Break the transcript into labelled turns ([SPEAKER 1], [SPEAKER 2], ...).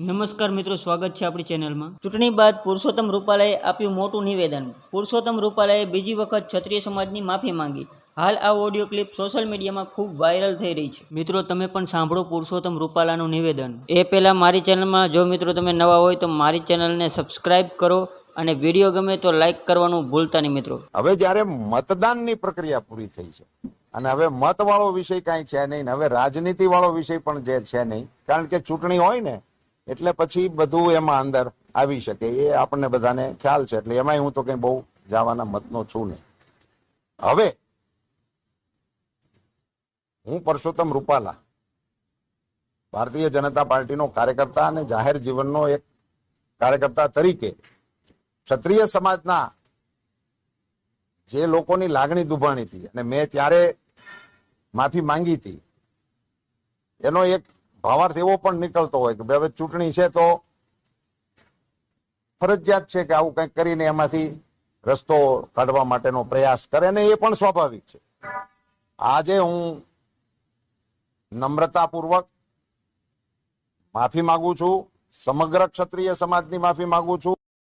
[SPEAKER 1] નમસ્કાર મિત્રો, સ્વાગત છે આપણી ચેનલમાં। ચૂંટણી બાદ પુરુષોત્તમ રૂપાલાએ આપ્યું મોટું નિવેદન। પુરુષોત્તમ રૂપાલાએ બીજી વખત ક્ષત્રિય સમાજની માફી માંગી। હાલ આ ઓડિયો ક્લિપ સોશિયલ મીડિયામાં ખૂબ વાયરલ થઈ રહી છે। મિત્રો, તમે પણ સાંભળો પુરુષોત્તમ રૂપાલાનું નિવેદન। એ પહેલા મારી ચેનલમાં જો મિત્રો તમે નવા હોય તો મારી ચેનલને સબસ્ક્રાઇબ કરો અને વિડીયો ગમે તો લાઈક કરવાનું ભૂલતા નહીં મિત્રો।
[SPEAKER 2] હવે જ્યારે મતદાનની પ્રક્રિયા પૂરી થઈ છે અને હવે મત વાળો વિષય કાંઈ છે નહીં, હવે રાજનીતિ વાળો વિષય પણ જે છે નહીં, કારણ કે ચૂંટણી હોય ને એટલે પછી બધું એમાં અંદર આવી શકે, એ આપણને બધાને ખ્યાલ છે, એટલે એમાંય હું તો કઈ બહુ જવાના મતનો છું નહીં। હવે હું પરસોત્તમ રૂપાલા ભારતીય જનતા પાર્ટીનો કાર્યકર્તા અને જાહેર જીવનનો એક કાર્યકર્તા તરીકે ક્ષત્રિય સમાજના જે લોકોની લાગણી દુભાણી હતી અને મેં ત્યારે માફી માંગી હતી, એનો એક ભાવાર્થ એવો પણ નીકળતો હોય કે હવે ચૂંટણી છે તો ફરજિયાત છે કે આવું કંઈક કરીને એમાંથી રસ્તો કાઢવા માટેનો પ્રયાસ કરે, અને એ પણ સ્વાભાવિક છે। આજે હું નમ્રતાપૂર્વક માફી માંગુ છું, સમગ્ર ક્ષત્રિય સમાજની માફી માંગુ છું।